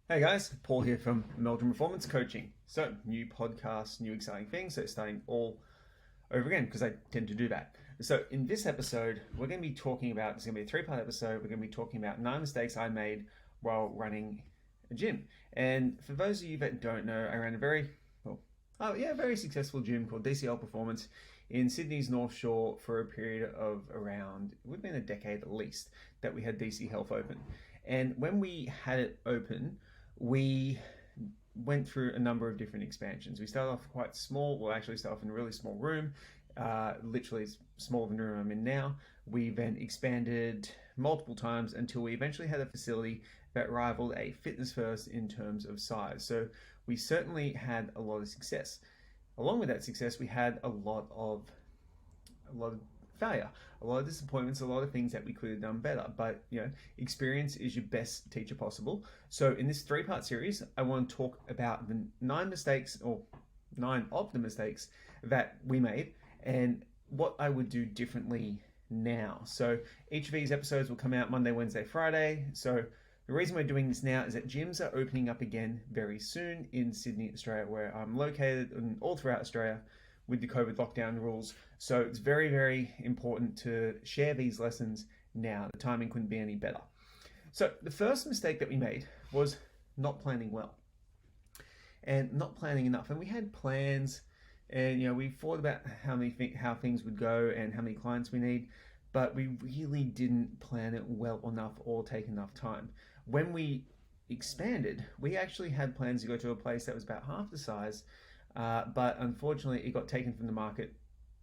Hey guys, Paul here from Melbourne Performance Coaching. So, new podcast, new exciting things. So, starting all over again because I tend to do that. So, in this episode, we're going to be talking about, it's going to be a three-part episode. We're going to be talking about 9 mistakes I made while running a gym. And for those of you that don't know, I ran a very successful gym called DCL Performance in Sydney's North Shore for a period of around, it would have been a decade at least, that we had DC Health open. And when we had it open, we went through a number of different expansions. We started off quite small. We'll actually start off in a really small room, literally smaller than the room I'm in now. We then expanded multiple times until we eventually had a facility that rivaled a Fitness First in terms of size. So we certainly had a lot of success. Along with that success, we had a lot of failure, a lot of disappointments, a lot of things that we could have done better. But experience is your best teacher possible. So in this three-part series, I want to talk about the 9 mistakes, or 9 of the mistakes that we made, and what I would do differently now. So each of these episodes will come out Monday, Wednesday, Friday. So the reason we're doing this now is that gyms are opening up again very soon in Sydney, Australia, where I'm located, and all throughout Australia with the COVID lockdown rules. So it's very, very important to share these lessons now. The timing couldn't be any better. So the first mistake that we made was not planning well and not planning enough. And we had plans, and we thought about how things would go and how many clients we need, but we really didn't plan it well enough or take enough time. When we expanded, we actually had plans to go to a place that was about half the size, but unfortunately it got taken from the market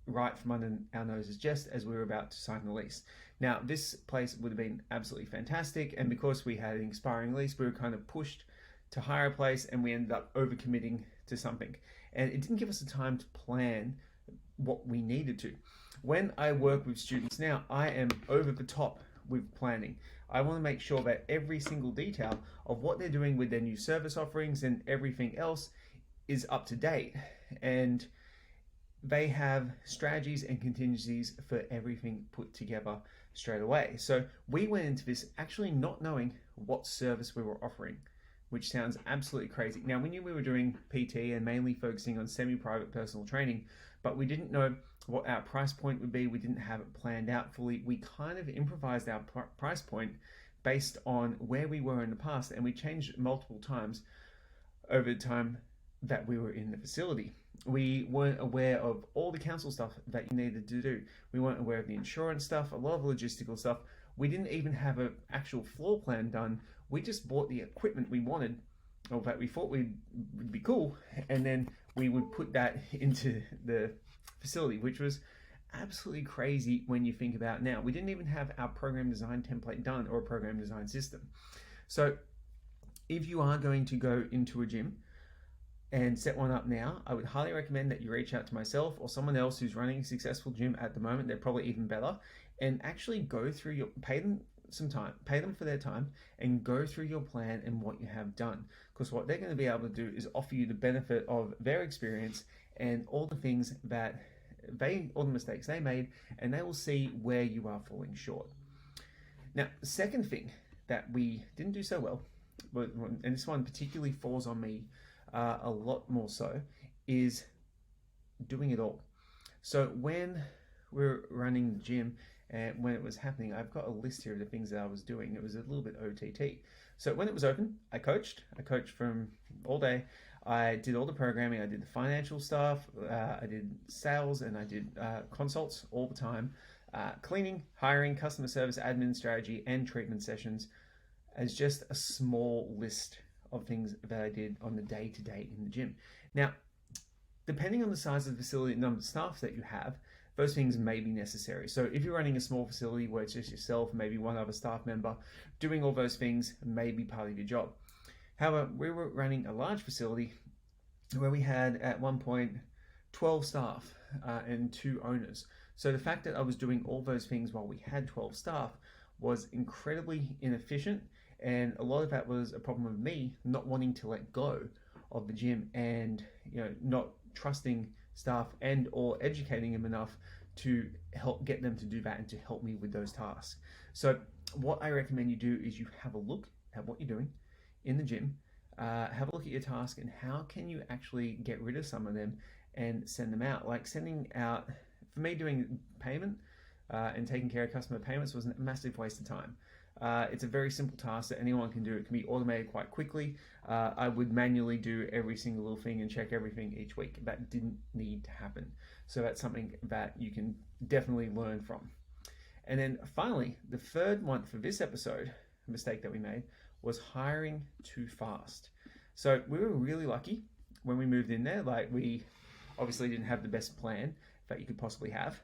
right from under our noses just as we were about to sign the lease. Now, this place would have been absolutely fantastic, and because we had an expiring lease, we were kind of pushed to hire a place, and we ended up overcommitting to something. And it didn't give us the time to plan what we needed to. When I work with students now, I am over the top with planning. I want to make sure that every single detail of what they're doing with their new service offerings and everything else is up to date, and they have strategies and contingencies for everything put together straight away. So we went into this actually not knowing what service we were offering, which sounds absolutely crazy. Now, we knew we were doing PT and mainly focusing on semi-private personal training, but we didn't know what our price point would be. We didn't have it planned out fully. We kind of improvised our price point based on where we were in the past, and we changed it multiple times over the time that we were in the facility. We weren't aware of all the council stuff that you needed to do. We weren't aware of the insurance stuff, a lot of logistical stuff. We didn't even have an actual floor plan done. We just bought the equipment we wanted, or that we thought would be cool, and then we would put that into the facility, which was absolutely crazy when you think about it now. We didn't even have our program design template done or a program design system. So if you are going to go into a gym and set one up now, I would highly recommend that you reach out to myself or someone else who's running a successful gym at the moment. They're probably even better, and actually go through pay them for their time, and go through your plan and what you have done. Because what they're going to be able to do is offer you the benefit of their experience and all the things that all the mistakes they made, and they will see where you are falling short. Now, the second thing that we didn't do so well, and this one particularly falls on me a lot more so, is doing it all. So when we're running the gym and when it was happening, I've got a list here of the things that I was doing. It was a little bit OTT. So when it was open, I coached from all day. I did all the programming. I did the financial stuff. I did sales, and I did consults all the time. Cleaning, hiring, customer service, admin, strategy, and treatment sessions as just a small list of things that I did on the day-to-day in the gym. Now, depending on the size of the facility and number of staff that you have, those things may be necessary. So if you're running a small facility where it's just yourself, maybe one other staff member, doing all those things may be part of your job. However, we were running a large facility where we had at one point 12 staff and 2 owners. So the fact that I was doing all those things while we had 12 staff was incredibly inefficient, and a lot of that was a problem of me not wanting to let go of the gym, and not trusting staff and or educating them enough to help get them to do that and to help me with those tasks. So what I recommend you do is you have a look at what you're doing in the gym, have a look at your task and how can you actually get rid of some of them and send them out. Like sending out, for me, doing payment and taking care of customer payments was a massive waste of time. It's a very simple task that anyone can do. It can be automated quite quickly. I would manually do every single little thing and check everything each week. That didn't need to happen. So that's something that you can definitely learn from. And then finally, the third one for this episode, mistake that we made, was hiring too fast. So we were really lucky when we moved in there. Like, we obviously didn't have the best plan that you could possibly have.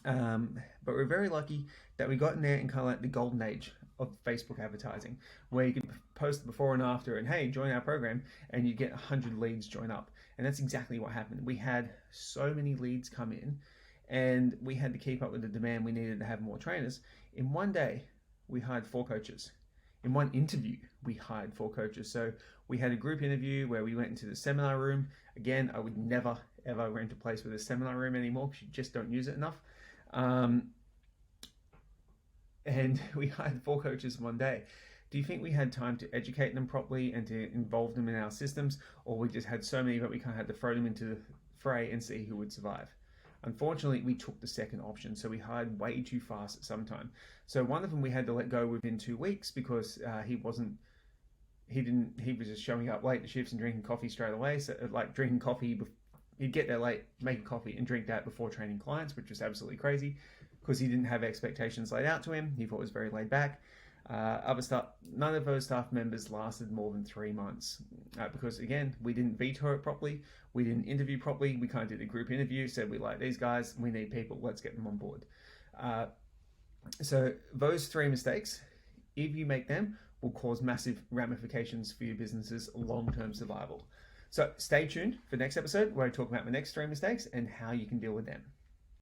But we're very lucky that we got in there in kind of like the golden age of Facebook advertising, where you could post before and after and, hey, join our program, and you get 100 leads join up. And that's exactly what happened. We had so many leads come in, and we had to keep up with the demand. We needed to have more trainers. In one day, we hired 4 coaches. In one interview, we hired 4 coaches. So we had a group interview where we went into the seminar room. Again, I would never, ever rent a place with a seminar room anymore because you just don't use it enough. And we hired 4 coaches in one day. Do you think we had time to educate them properly and to involve them in our systems, or we just had so many that we kind of had to throw them into the fray and see who would survive? Unfortunately, we took the second option, so we hired way too fast at some time. So one of them we had to let go within 2 weeks because he was just showing up late to shifts and drinking coffee straight away. So like drinking coffee, he'd get there late, make a coffee and drink that before training clients, which was absolutely crazy because he didn't have expectations laid out to him. He thought it was very laid back. None of those staff members lasted more than 3 months because, again, we didn't veto it properly. We didn't interview properly. We kind of did a group interview, said we like these guys, we need people, let's get them on board. So those 3 mistakes, if you make them, will cause massive ramifications for your business's long-term survival. So stay tuned for the next episode where I talk about the next 3 mistakes and how you can deal with them.